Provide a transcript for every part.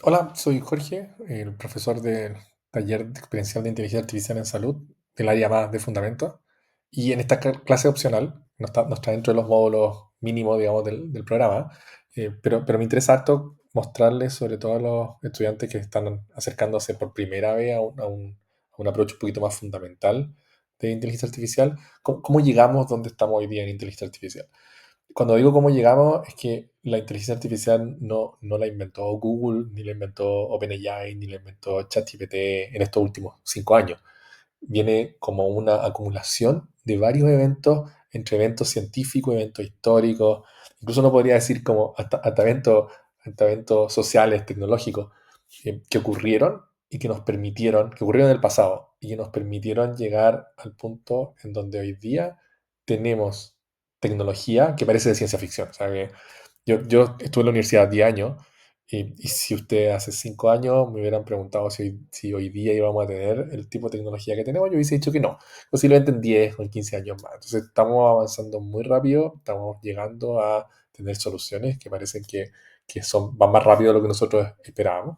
Hola, soy Jorge, el profesor del taller de experiencial de inteligencia artificial en salud, del área más de fundamentos. Y en esta clase opcional, no está dentro de los módulos mínimos, digamos, del programa, pero me interesa harto mostrarles, sobre todo a los estudiantes que están acercándose por primera vez a un approach un poquito más fundamental de inteligencia artificial, cómo llegamos donde estamos hoy día en inteligencia artificial. Cuando digo cómo llegamos, es que la inteligencia artificial no la inventó Google, ni la inventó OpenAI, ni la inventó ChatGPT en estos últimos 5 años. Viene como una acumulación de varios eventos, entre eventos científicos, eventos históricos, incluso no podría decir como hasta eventos sociales, tecnológicos, que ocurrieron y que nos permitieron, que ocurrieron en el pasado y que nos permitieron llegar al punto en donde hoy día tenemos tecnología que parece de ciencia ficción. O sea, que yo estuve en la universidad 10 años y si usted hace 5 años me hubieran preguntado si hoy día íbamos a tener el tipo de tecnología que tenemos, yo hubiese dicho que no, posiblemente en 10 o en 15 años más. Entonces estamos avanzando muy rápido, estamos llegando a tener soluciones que parecen que van más rápido de lo que nosotros esperábamos.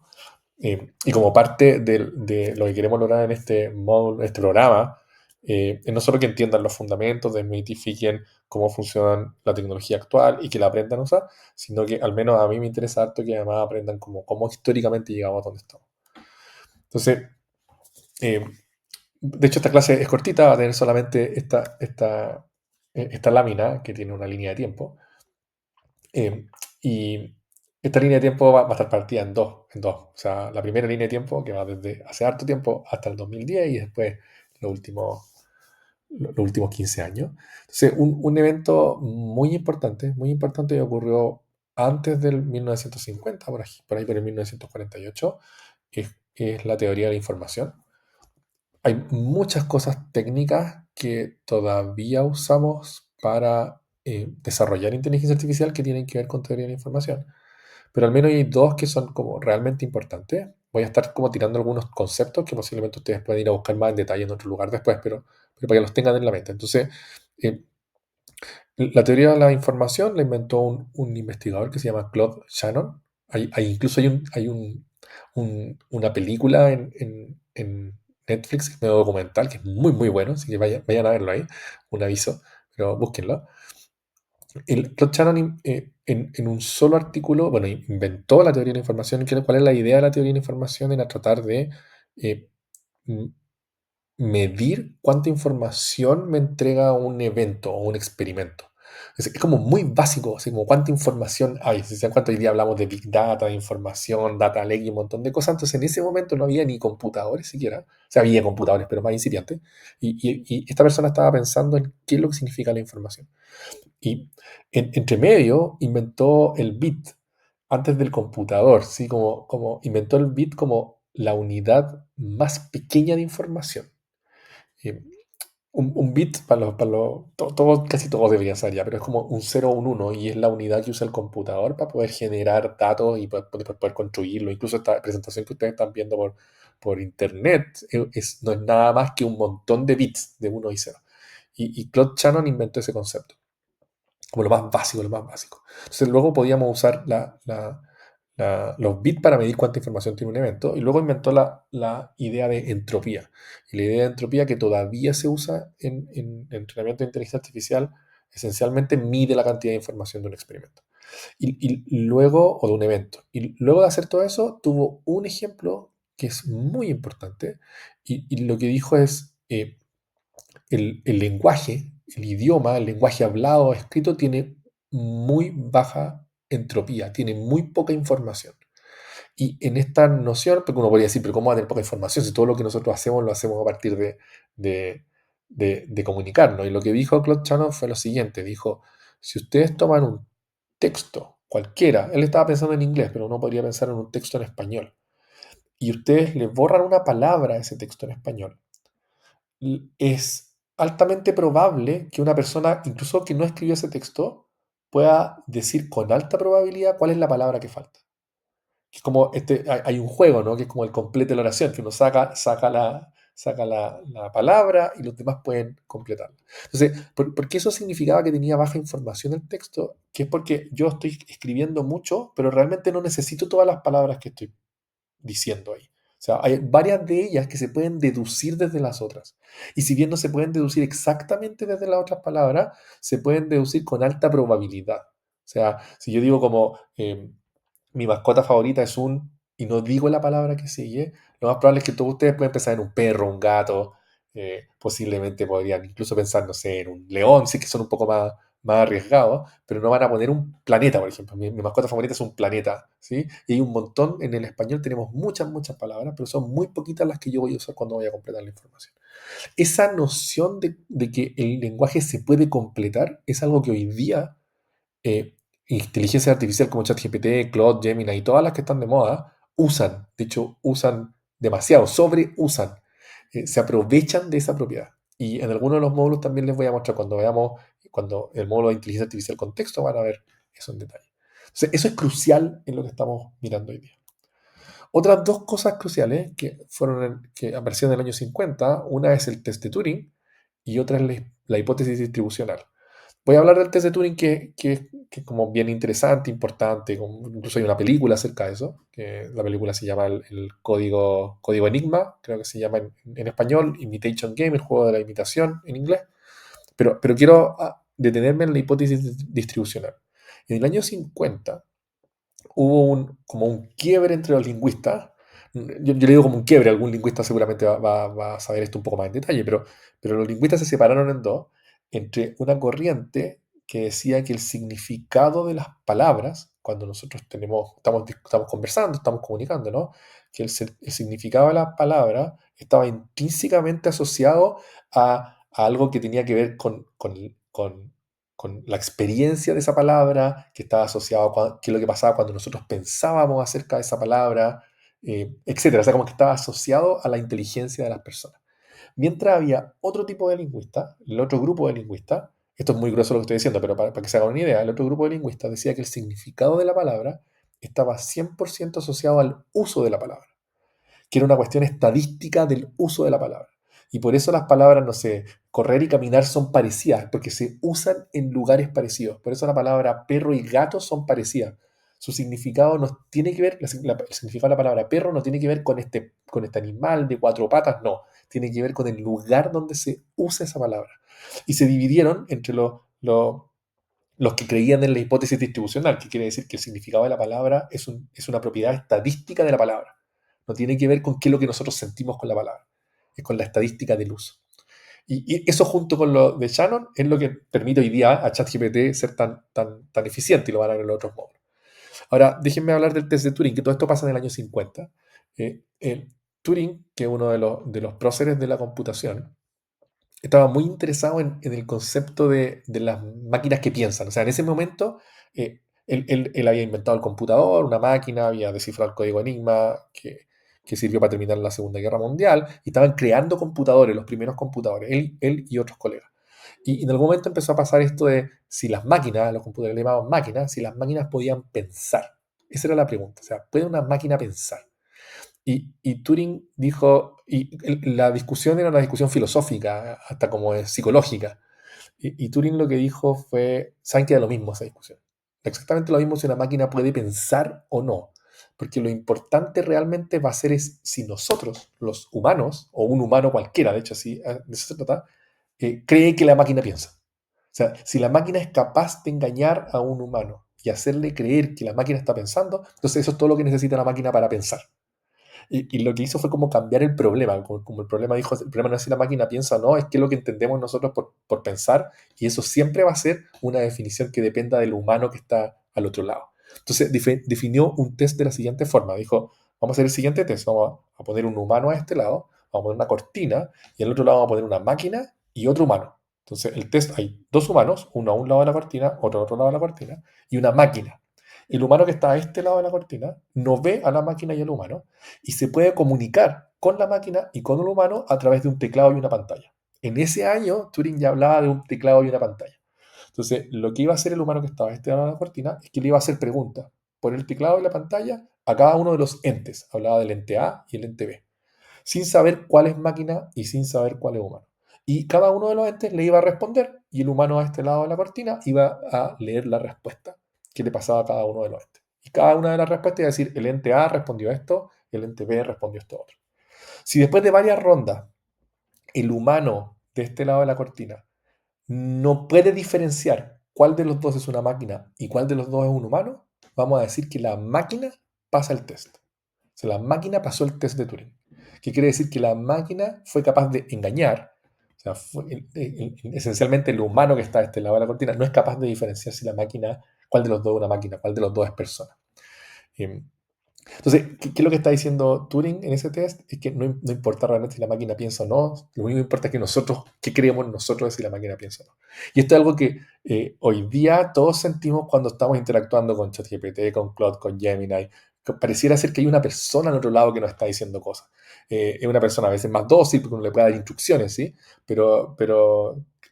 Y como parte de lo que queremos lograr en este módulo, en este programa, es no solo que entiendan los fundamentos, desmitifiquen cómo funciona la tecnología actual y que la aprendan a usar, sino que al menos a mí me interesa harto que además aprendan cómo históricamente llegamos a donde estamos. Entonces, eh, de hecho, esta clase es cortita, va a tener solamente esta lámina que tiene una línea de tiempo. Eh, y esta línea de tiempo va a estar partida en dos. O sea, la primera línea de tiempo que va desde hace harto tiempo hasta el 2010 y después los últimos, los últimos 15 años. Entonces, un evento muy importante que ocurrió antes del 1950, por ahí por el 1948, es la teoría de la información. Hay muchas cosas técnicas que todavía usamos para desarrollar inteligencia artificial que tienen que ver con teoría de la información, pero al menos hay dos que son como realmente importantes. Voy a estar como tirando algunos conceptos que posiblemente ustedes pueden ir a buscar más en detalle en otro lugar después, pero para que los tengan en la mente. Entonces, eh, la teoría de la información la inventó un investigador que se llama Claude Shannon. Incluso una película en Netflix, un documental, que es muy, muy bueno, así que vayan a verlo ahí, un aviso, pero búsquenlo. Claude Shannon, en un solo artículo, bueno, inventó la teoría de la información. ¿Cuál es la idea de la teoría de la información? Era tratar de eh, m- medir cuánta información me entrega un evento o un experimento. Es como muy básico, así como cuánta información hay. Si se dan cuenta, hoy día hablamos de Big Data, de información, Data Lake y un montón de cosas. Entonces, en ese momento no había ni computadores siquiera. O sea, había computadores, pero más incipientes. Y esta persona estaba pensando en qué es lo que significa la información. Y entre medio inventó el bit antes del computador, ¿sí? Como inventó el bit como la unidad más pequeña de información. Eh, un bit, casi todos deberían saber ya, pero es como un cero o un uno y es la unidad que usa el computador para poder generar datos y poder construirlo. Incluso esta presentación que ustedes están viendo por internet no es nada más que un montón de bits de uno y cero. Y Claude Shannon inventó ese concepto como lo más básico, lo más básico. Entonces luego podíamos usar los bits para medir cuánta información tiene un evento y luego inventó la idea de entropía. Y la idea de entropía que todavía se usa en entrenamiento de inteligencia artificial esencialmente mide la cantidad de información de un experimento. Y luego, o de un evento. Y luego de hacer todo eso, tuvo un ejemplo que es muy importante y lo que dijo es, el lenguaje, el idioma, el lenguaje hablado o escrito tiene muy baja entropía, tiene muy poca información. Y en esta noción, porque uno podría decir, pero ¿cómo va a tener poca información si todo lo que nosotros hacemos lo hacemos a partir de, de comunicarnos? Y lo que dijo Claude Shannon fue lo siguiente, dijo, si ustedes toman un texto cualquiera, él estaba pensando en inglés, pero uno podría pensar en un texto en español, y ustedes le borran una palabra a ese texto en español, es altamente probable que una persona, incluso que no escribió ese texto, pueda decir con alta probabilidad cuál es la palabra que falta. Es como hay un juego, ¿no? Que es como el complete la oración, que uno saca la palabra y los demás pueden completarla. Entonces, ¿por qué eso significaba que tenía baja información el texto? Que es porque yo estoy escribiendo mucho, pero realmente no necesito todas las palabras que estoy. diciendo ahí. O sea, hay varias de ellas que se pueden deducir desde las otras. Y si bien no se pueden deducir exactamente desde las otras palabras, se pueden deducir con alta probabilidad. O sea, si yo digo como mi mascota favorita es un, y no digo la palabra que sigue, lo más probable es que todos ustedes pueden pensar en un perro, un gato, posiblemente podrían incluso pensar, no sé, en un león, sí que son un poco más arriesgados, pero no van a poner un planeta, por ejemplo. Mi mascota favorita es un planeta, ¿sí? Y hay un montón, en el español tenemos muchas, muchas palabras, pero son muy poquitas las que yo voy a usar cuando voy a completar la información. Esa noción de que el lenguaje se puede completar es algo que hoy día eh, inteligencia artificial como ChatGPT, Claude, Gemini y todas las que están de moda usan, de hecho usan demasiado, sobreusan, se aprovechan de esa propiedad. Y en algunos de los módulos también les voy a mostrar cuando veamos, cuando el módulo de inteligencia artificial con texto van a ver eso en detalle. Entonces, eso es crucial en lo que estamos mirando hoy día. Otras dos cosas cruciales que aparecieron en el año 50, una es el test de Turing y otra es la hipótesis distribucional. Voy a hablar del test de Turing que es como bien interesante, importante, incluso hay una película acerca de eso, que la película se llama el código Enigma, creo que se llama en español, Imitation Game, el juego de la imitación en inglés, pero quiero detenerme en la hipótesis distribucional. En el año 50 hubo como un quiebre entre los lingüistas. Yo le digo como un quiebre, algún lingüista seguramente va a saber esto un poco más en detalle, pero los lingüistas se separaron en dos, entre una corriente que decía que el significado de las palabras, cuando nosotros estamos conversando, estamos comunicando, ¿no? Que el significado de las palabras estaba intrínsecamente asociado a algo que tenía que ver con la experiencia de esa palabra, que estaba asociado a qué es lo que pasaba cuando nosotros pensábamos acerca de esa palabra, etcétera. O sea, como que estaba asociado a la inteligencia de las personas. Mientras había otro tipo de lingüista, el otro grupo de lingüistas, esto es muy grueso lo que estoy diciendo, pero para que se hagan una idea, el otro grupo de lingüistas decía que el significado de la palabra estaba 100% asociado al uso de la palabra, que era una cuestión estadística del uso de la palabra. Y por eso las palabras, no sé, correr y caminar son parecidas, porque se usan en lugares parecidos. Por eso la palabra perro y gato son parecidas. Su significado no tiene que ver, el significado de la palabra perro no tiene que ver con este animal de cuatro patas, no. Tiene que ver con el lugar donde se usa esa palabra. Y se dividieron entre los que creían en la hipótesis distribucional, que quiere decir que el significado de la palabra es una propiedad estadística de la palabra. No tiene que ver con qué es lo que nosotros sentimos con la palabra, es con la estadística del uso. Y eso junto con lo de Shannon es lo que permite hoy día a ChatGPT ser tan eficiente y lo van a ver en los otros módulos. Ahora, déjenme hablar del test de Turing, que todo esto pasa en el año 50. Turing, que es uno de los próceres de la computación, estaba muy interesado en el concepto de las máquinas que piensan. O sea, en ese momento, él había inventado el computador, una máquina, había descifrado el código Enigma, que sirvió para terminar la Segunda Guerra Mundial, y estaban creando computadores, los primeros computadores, él y otros colegas. Y en algún momento empezó a pasar esto de si las máquinas, los computadores le llamaban máquinas, si las máquinas podían pensar. Esa era la pregunta. O sea, ¿puede una máquina pensar? Y Turing dijo, la discusión era una discusión filosófica, hasta como psicológica. Y Turing lo que dijo fue, saben que da lo mismo esa discusión. Exactamente lo mismo si una máquina puede pensar o no. Porque lo importante realmente va a ser es si nosotros, los humanos, o un humano cualquiera, de hecho, así, de eso se trata, cree que la máquina piensa. O sea, si la máquina es capaz de engañar a un humano y hacerle creer que la máquina está pensando, entonces eso es todo lo que necesita la máquina para pensar. Y lo que hizo fue como cambiar el problema. Como el problema dijo, el problema no es si la máquina piensa o no, es que es lo que entendemos nosotros por pensar, y eso siempre va a ser una definición que dependa del humano que está al otro lado. Entonces definió un test de la siguiente forma. Dijo, vamos a hacer el siguiente test, vamos a poner un humano a este lado, vamos a poner una cortina, y al otro lado vamos a poner una máquina y otro humano. Entonces el test hay dos humanos, uno a un lado de la cortina, otro a otro lado de la cortina, y una máquina. El humano que está a este lado de la cortina no ve a la máquina y al humano, y se puede comunicar con la máquina y con el humano a través de un teclado y una pantalla. En ese año, Turing ya hablaba de un teclado y una pantalla. Entonces, lo que iba a hacer el humano que estaba a este lado de la cortina es que le iba a hacer preguntas por el teclado y la pantalla a cada uno de los entes. Hablaba del ente A y el ente B, sin saber cuál es máquina y sin saber cuál es humano. Y cada uno de los entes le iba a responder, y el humano a este lado de la cortina iba a leer la respuesta que le pasaba a cada uno de los entes. Y cada una de las respuestas iba a decir, el ente A respondió esto, el ente B respondió esto otro. Si después de varias rondas el humano de este lado de la cortina no puede diferenciar cuál de los dos es una máquina y cuál de los dos es un humano, vamos a decir que la máquina pasa el test. O sea, la máquina pasó el test de Turing. ¿Qué quiere decir? Que la máquina fue capaz de engañar. O sea, esencialmente el humano que está de este lado de la cortina no es capaz de diferenciar si la máquina, cuál de los dos es una máquina, cuál de los dos es persona. Eh, entonces, ¿qué es lo que está diciendo Turing en ese test? Es que no importa realmente si la máquina piensa o no, lo único que importa es que nosotros, qué creemos nosotros de si la máquina piensa o no. Y esto es algo que hoy día todos sentimos cuando estamos interactuando con ChatGPT, con Claude, con Gemini. Que pareciera ser que hay una persona al otro lado que nos está diciendo cosas. Es una persona a veces más dócil porque uno le puede dar instrucciones, ¿sí? Pero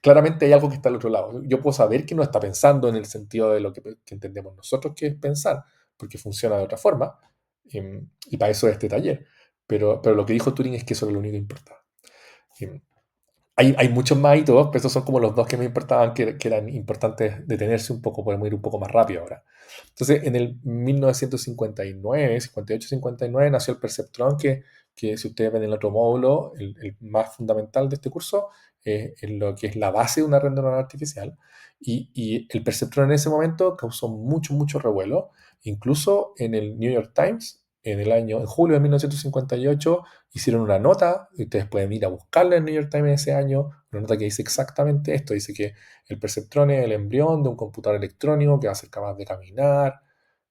claramente hay algo que está al otro lado. Yo puedo saber que no está pensando en el sentido de lo que entendemos nosotros que es pensar, porque funciona de otra forma, y para eso es este taller. Pero lo que dijo Turing es que eso era lo único que importaba. Em, hay muchos más hitos, pero estos son como los dos que me importaban, que eran importantes detenerse un poco, podemos ir un poco más rápido ahora. Entonces, en el 1959, 58, 59, nació el perceptrón, que si ustedes ven en el otro módulo, el más fundamental de este curso, es lo que es la base de una red neuronal artificial. Y el perceptrón en ese momento causó mucho, mucho revuelo. Incluso en el New York Times, en julio de 1958, hicieron una nota, y ustedes pueden ir a buscarla en el New York Times ese año, una nota que dice exactamente esto, dice que el perceptrón es el embrión de un computador electrónico que va a ser capaz de caminar,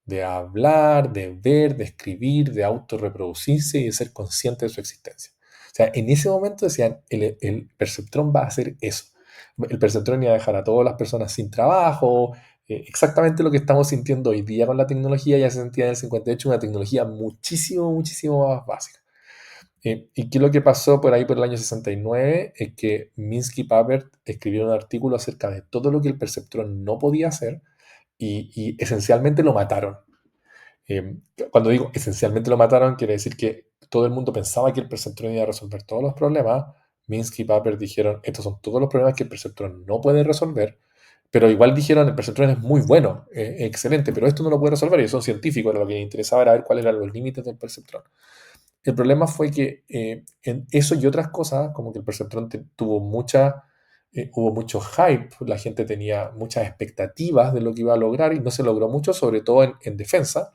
de hablar, de ver, de escribir, de autorreproducirse y de ser consciente de su existencia. O sea, en ese momento decían, el perceptrón va a hacer eso. El perceptrón iba a dejar a todas las personas sin trabajo, exactamente lo que estamos sintiendo hoy día con la tecnología, ya se sentía en el 58 una tecnología muchísimo, muchísimo más básica. ¿Y qué es lo que pasó por ahí por el año 69? Es que Minsky y Papert escribieron un artículo acerca de todo lo que el perceptrón no podía hacer y esencialmente lo mataron. Eh, Cuando digo esencialmente lo mataron, quiere decir que todo el mundo pensaba que el perceptrón iba a resolver todos los problemas. Minsky y Papert dijeron, estos son todos los problemas que el perceptrón no puede resolver, pero igual dijeron, el perceptrón es muy bueno, excelente, pero esto no lo puede resolver. Ellos son científicos, lo que les interesaba era ver cuáles eran los límites del perceptrón. El problema fue que en eso y otras cosas, como que el perceptrón hubo mucho hype, la gente tenía muchas expectativas de lo que iba a lograr y no se logró mucho, sobre todo en defensa,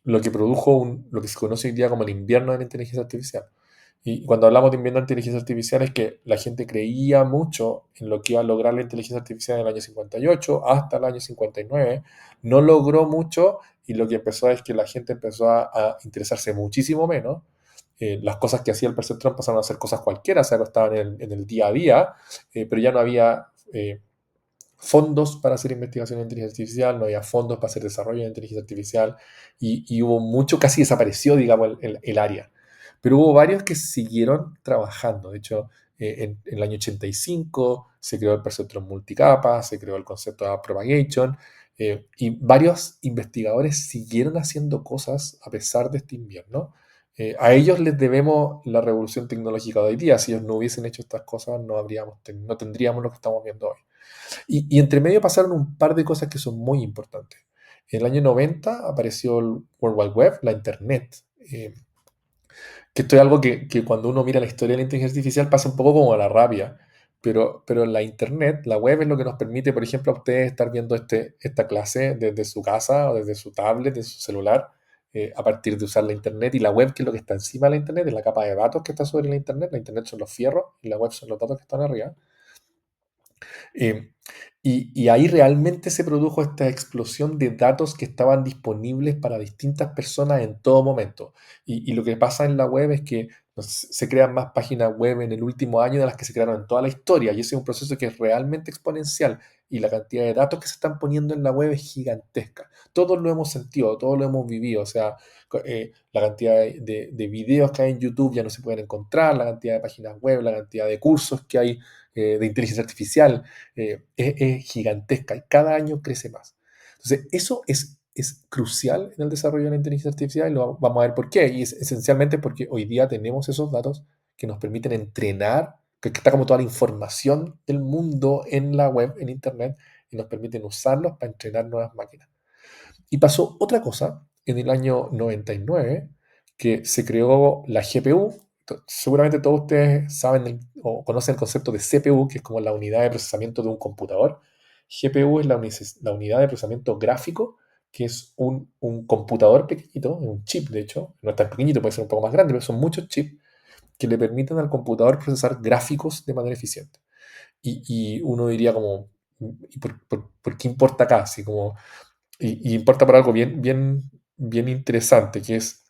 lo que produjo lo que se conoce hoy día como el invierno de la inteligencia artificial. Y cuando hablamos de invierno de inteligencia artificial es que la gente creía mucho en lo que iba a lograr la inteligencia artificial en el año 58 hasta el año 59, no logró mucho y lo que empezó es que la gente empezó a interesarse muchísimo menos. Las cosas que hacía el perceptrón pasaron a ser cosas cualquiera, se acostaban en el día a día, pero ya no había fondos para hacer investigación en inteligencia artificial, no había fondos para hacer desarrollo en inteligencia artificial y hubo mucho, casi desapareció, digamos, el área. Pero hubo varios que siguieron trabajando. De hecho, en el año 85 se creó el perceptrón multicapa, se creó el concepto de propagation, y varios investigadores siguieron haciendo cosas a pesar de este invierno. A ellos les debemos la revolución tecnológica de hoy día. Si ellos no hubiesen hecho estas cosas, no tendríamos lo que estamos viendo hoy. Y entre medio pasaron un par de cosas que son muy importantes. En el año 90 apareció el World Wide Web, la Internet, que esto es algo que cuando uno mira la historia de la inteligencia artificial pasa un poco como a la rabia, pero la Internet, la web es lo que nos permite, por ejemplo, a ustedes estar viendo esta clase desde su casa o desde su tablet, desde su celular, a partir de usar la Internet y la web, que es lo que está encima de la Internet, es la capa de datos que está sobre la Internet son los fierros y la web son los datos que están arriba. Eh, y ahí realmente se produjo esta explosión de datos que estaban disponibles para distintas personas en todo momento. Y lo que pasa en la web es que se crean más páginas web en el último año de las que se crearon en toda la historia. Y ese es un proceso que es realmente exponencial. Y la cantidad de datos que se están poniendo en la web es gigantesca. Todos lo hemos sentido, todos lo hemos vivido. O sea, la cantidad de videos que hay en YouTube ya no se pueden encontrar, la cantidad de páginas web, la cantidad de cursos que hay de inteligencia artificial es gigantesca y cada año crece más. Entonces, eso es crucial en el desarrollo de la inteligencia artificial y lo vamos a ver por qué. Y es esencialmente porque hoy día tenemos esos datos que nos permiten entrenar, que está como toda la información del mundo en la web, en Internet, y nos permiten usarlos para entrenar nuevas máquinas. Y pasó otra cosa en el año 99, que se creó la GPU. Seguramente todos ustedes saben o conocen el concepto de CPU, que es como la unidad de procesamiento de un computador. GPU es la unidad de procesamiento gráfico, que es un computador pequeñito, un chip de hecho, no es tan pequeñito, puede ser un poco más grande, pero son muchos chips que le permiten al computador procesar gráficos de manera eficiente. Y uno diría como, ¿y por qué importa acá? Así como, y importa por algo bien interesante, que es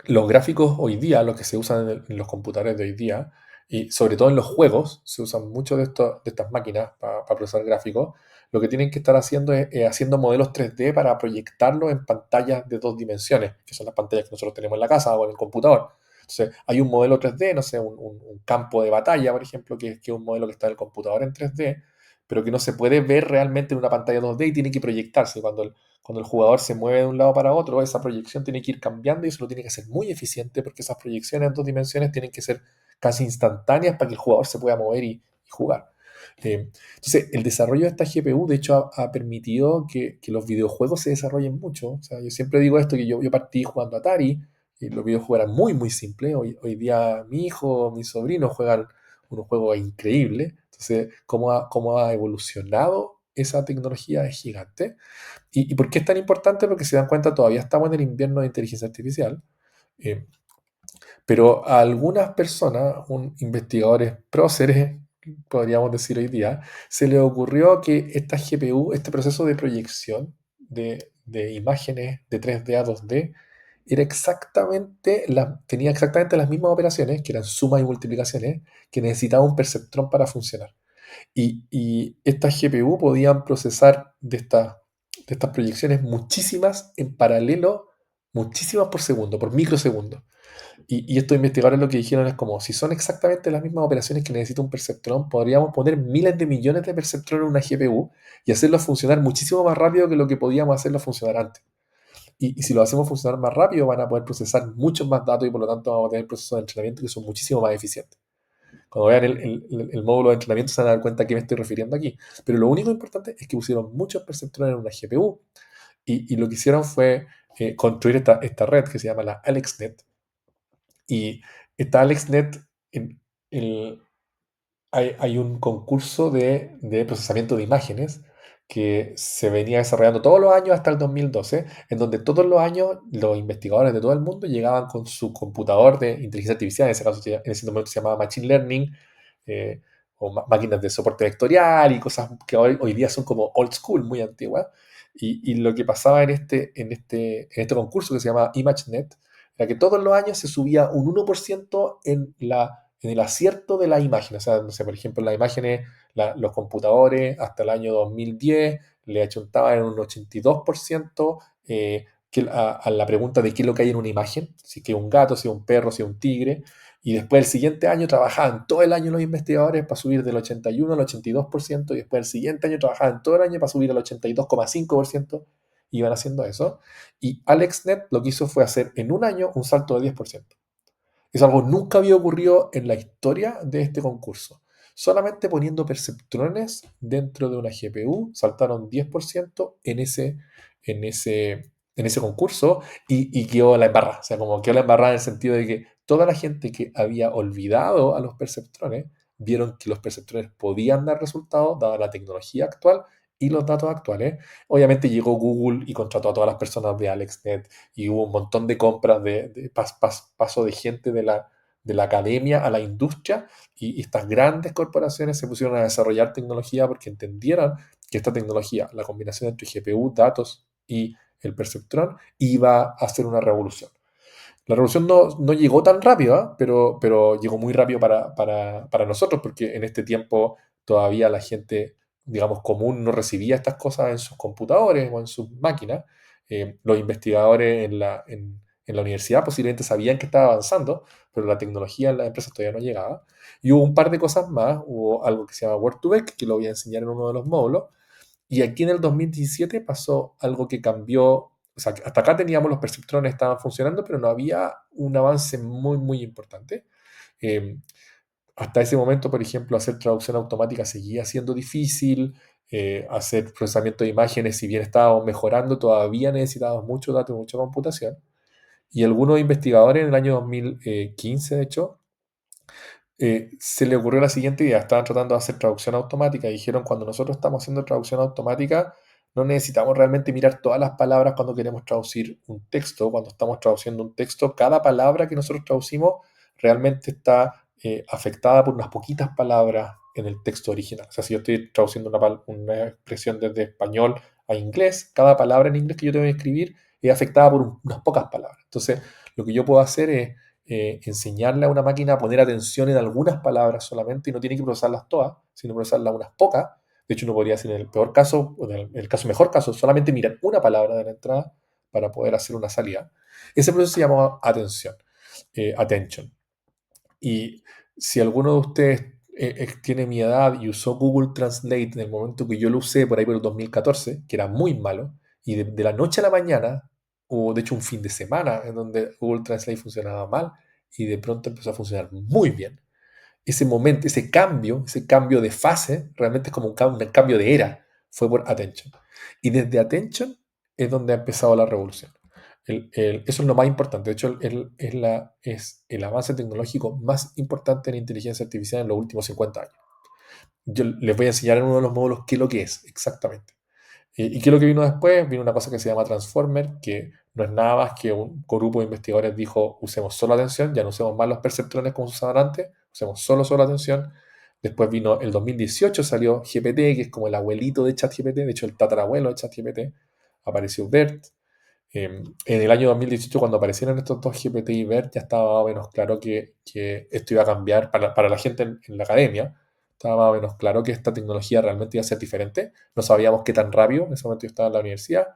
los gráficos hoy día, los que se usan en los computadores de hoy día, y sobre todo en los juegos, se usan mucho de estas máquinas para procesar gráficos. Lo que tienen que estar haciendo es haciendo modelos 3D para proyectarlos en pantallas de 2 dimensiones, que son las pantallas que nosotros tenemos en la casa o en el computador. Entonces, hay un modelo 3D, no sé, un campo de batalla, por ejemplo, que es un modelo que está en el computador en 3D, pero que no se puede ver realmente en una pantalla 2D y tiene que proyectarse. Cuando el jugador se mueve de un lado para otro, esa proyección tiene que ir cambiando y eso lo tiene que hacer muy eficiente porque esas proyecciones en 2 dimensiones tienen que ser casi instantáneas para que el jugador se pueda mover y jugar. Entonces, el desarrollo de esta GPU, de hecho, ha permitido que los videojuegos se desarrollen mucho. O sea, yo siempre digo esto, que yo partí jugando Atari y los videojuegos eran muy simples. Hoy día mi hijo, mis sobrinos juegan unos juegos increíbles. Entonces, cómo ha evolucionado esa tecnología es gigante. ¿Y por qué es tan importante? Porque se dan cuenta, todavía estamos en el invierno de inteligencia artificial, eh, pero a algunas personas, investigadores próceres, podríamos decir hoy día, se les ocurrió que esta GPU, este proceso de proyección de imágenes de 3D a 2D, tenía exactamente las mismas operaciones, que eran sumas y multiplicaciones, que necesitaba un perceptrón para funcionar. Y estas GPU podían procesar de estas proyecciones muchísimas en paralelo, muchísimas por segundo, por microsegundo. Y estos investigadores lo que dijeron es como, si son exactamente las mismas operaciones que necesita un perceptrón, podríamos poner miles de millones de perceptrones en una GPU y hacerlos funcionar muchísimo más rápido que lo que podíamos hacerlo funcionar antes. Y si lo hacemos funcionar más rápido, van a poder procesar muchos más datos y por lo tanto vamos a tener procesos de entrenamiento que son muchísimo más eficientes. Cuando vean el módulo de entrenamiento se van a dar cuenta a qué me estoy refiriendo aquí. Pero lo único importante es que pusieron muchos perceptrones en una GPU y lo que hicieron fue construir esta red que se llama la AlexNet. Y esta AlexNet, en- el- hay un concurso de procesamiento de imágenes que se venía desarrollando todos los años hasta el 2012, en donde todos los años los investigadores de todo el mundo llegaban con su computador de inteligencia artificial, en ese caso en ese momento se llamaba Machine Learning, eh, o máquinas de soporte vectorial y cosas que hoy día son como old school, muy antiguas. Y lo que pasaba en este concurso que se llama ImageNet era que todos los años se subía un 1% en el acierto de la imagen. O sea, no sé, por ejemplo, en las imágenes, los computadores hasta el año 2010 le achuntaban en un 82% a la pregunta de qué es lo que hay en una imagen, si que es un gato, si es un perro, si es un tigre. Y después el siguiente año trabajaban todo el año los investigadores para subir del 81 al 82%, y después el siguiente año trabajaban todo el año para subir al 82,5%, iban haciendo eso. Y AlexNet lo que hizo fue hacer en un año un salto de 10%. Es algo que nunca había ocurrido en la historia de este concurso. Solamente poniendo perceptrones dentro de una GPU saltaron 10% en ese concurso y quedó la embarrada. O sea, como quedó la embarrada en el sentido de que toda la gente que había olvidado a los perceptrones vieron que los perceptrones podían dar resultados dada la tecnología actual y los datos actuales. Obviamente llegó Google y contrató a todas las personas de AlexNet y hubo un montón de compras paso de gente de la academia a la industria y estas grandes corporaciones se pusieron a desarrollar tecnología porque entendieron que esta tecnología, la combinación entre GPU, datos y el perceptrón, iba a hacer una revolución. La revolución no llegó tan rápido, ¿ah? pero llegó muy rápido para nosotros, porque en este tiempo todavía la gente, digamos, común no recibía estas cosas en sus computadores o en sus máquinas. Los investigadores en la universidad posiblemente sabían que estaba avanzando, pero la tecnología en las empresas todavía no llegaba. Y hubo un par de cosas más, hubo algo que se llama Word2Vec, que lo voy a enseñar en uno de los módulos, y aquí en el 2017 pasó algo que cambió. O sea, hasta acá teníamos los perceptrones, estaban funcionando, pero no había un avance muy importante. Eh, Hasta ese momento, por ejemplo, hacer traducción automática seguía siendo difícil. Hacer procesamiento de imágenes, si bien estábamos mejorando, todavía necesitábamos mucho dato y mucha computación. Y algunos investigadores en el año 2015, de hecho, se le ocurrió la siguiente idea. Estaban tratando de hacer traducción automática y dijeron, cuando nosotros estamos haciendo traducción automática, no necesitamos realmente mirar todas las palabras cuando queremos traducir un texto. Cuando estamos traduciendo un texto, cada palabra que nosotros traducimos realmente está afectada por unas poquitas palabras en el texto original. O sea, si yo estoy traduciendo una expresión desde español a inglés, cada palabra en inglés que yo tengo que escribir es afectada por unas pocas palabras. Entonces, lo que yo puedo hacer es enseñarle a una máquina a poner atención en algunas palabras solamente y no tiene que procesarlas todas, sino procesarlas unas pocas. De hecho, uno podría decir en el peor caso, o en el caso mejor caso, solamente mirar una palabra de la entrada para poder hacer una salida. Ese proceso se llama atención, attention. Y si alguno de ustedes tiene mi edad y usó Google Translate en el momento que yo lo usé por ahí por el 2014, que era muy malo, y de la noche a la mañana, hubo de hecho un fin de semana en donde Google Translate funcionaba mal y de pronto empezó a funcionar muy bien. Ese momento, ese cambio de fase, realmente es como un cambio de era, fue por Attention. Y desde Attention es donde ha empezado la revolución. Eso es lo más importante. De hecho, es el avance tecnológico más importante en inteligencia artificial en los últimos 50 años. Yo les voy a enseñar en uno de los módulos qué es lo que es exactamente. ¿Y qué es lo que vino después? Vino una cosa que se llama Transformer, que no es nada más que un grupo de investigadores dijo, usemos solo atención, ya no usemos más los perceptrones como se usaban antes, usemos solo atención. Después vino el 2018, salió GPT, que es como el abuelito de ChatGPT, de hecho el tatarabuelo de ChatGPT. Apareció BERT. En el año 2018, cuando aparecieron estos dos GPT y BERT, ya estaba más o menos claro que esto iba a cambiar para la gente en la academia. Estaba más o menos claro que esta tecnología realmente iba a ser diferente. No sabíamos qué tan rápido. En ese momento yo estaba en la universidad.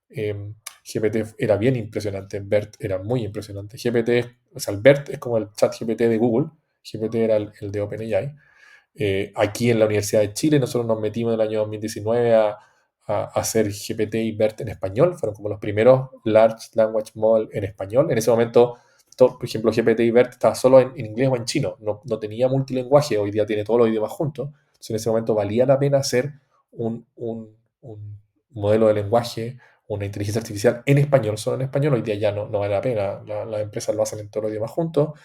GPT era bien impresionante. BERT era muy impresionante. GPT, o sea, el BERT es como el chat GPT de Google. GPT era el de OpenAI. Aquí en la Universidad de Chile nosotros nos metimos en el año 2019 a hacer GPT y BERT en español. Fueron como los primeros Large Language Model en español. En ese momento, por ejemplo, GPT y BERT estaba solo en inglés o en chino. No tenía multilingüaje. Hoy día tiene todos los idiomas juntos. Entonces, en ese momento valía la pena hacer un modelo de lenguaje, una inteligencia artificial en español, solo en español. Hoy día ya no vale la pena. Las empresas lo hacen en todos los idiomas juntos.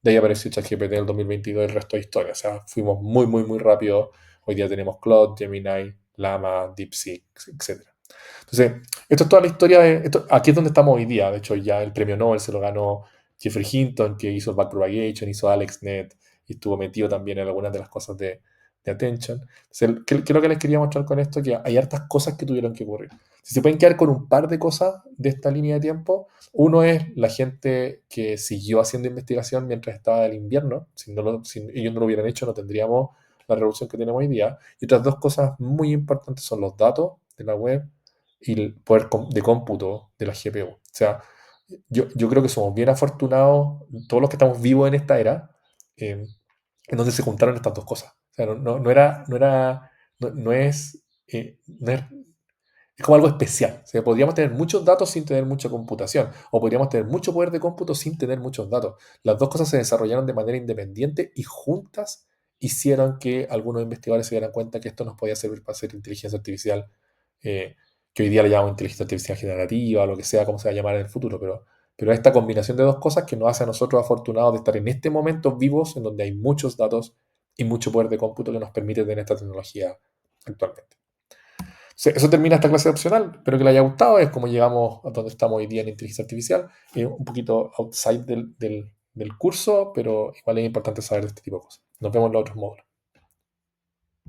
De ahí apareció ChatGPT en el 2022 y el resto de historia. O sea, fuimos muy rápido. Hoy día tenemos Claude, Gemini, Llama, DeepSeek, etc. Entonces, esto es toda la historia aquí es donde estamos hoy día. De hecho, ya el premio Nobel se lo ganó Jeffrey Hinton, que hizo Backpropagation, hizo AlexNet y estuvo metido también en algunas de las cosas de Attention. Entonces, ¿qué es lo que les quería mostrar con esto? Que hay hartas cosas que tuvieron que ocurrir. Si se pueden quedar con un par de cosas de esta línea de tiempo, uno es la gente que siguió haciendo investigación mientras estaba el invierno. Si ellos no lo hubieran hecho, no tendríamos la revolución que tenemos hoy día. Y otras dos cosas muy importantes son los datos de la web y el poder de cómputo de la GPU. O sea, yo creo que somos bien afortunados, todos los que estamos vivos en esta era, en donde se juntaron estas dos cosas. O sea, no es es como algo especial. O sea, podríamos tener muchos datos sin tener mucha computación, o podríamos tener mucho poder de cómputo sin tener muchos datos. Las dos cosas se desarrollaron de manera independiente y juntas hicieron que algunos investigadores se dieran cuenta que esto nos podía servir para hacer inteligencia artificial, eh, que hoy día le llamamos inteligencia artificial generativa, o lo que sea, como se va a llamar en el futuro, pero esta combinación de dos cosas que nos hace a nosotros afortunados de estar en este momento vivos, en donde hay muchos datos y mucho poder de cómputo que nos permite tener esta tecnología actualmente. Eso termina esta clase opcional. Espero que le haya gustado. Es como llegamos a donde estamos hoy día en inteligencia artificial. Un poquito outside del curso, pero igual es importante saber de este tipo de cosas. Nos vemos en los otros módulos.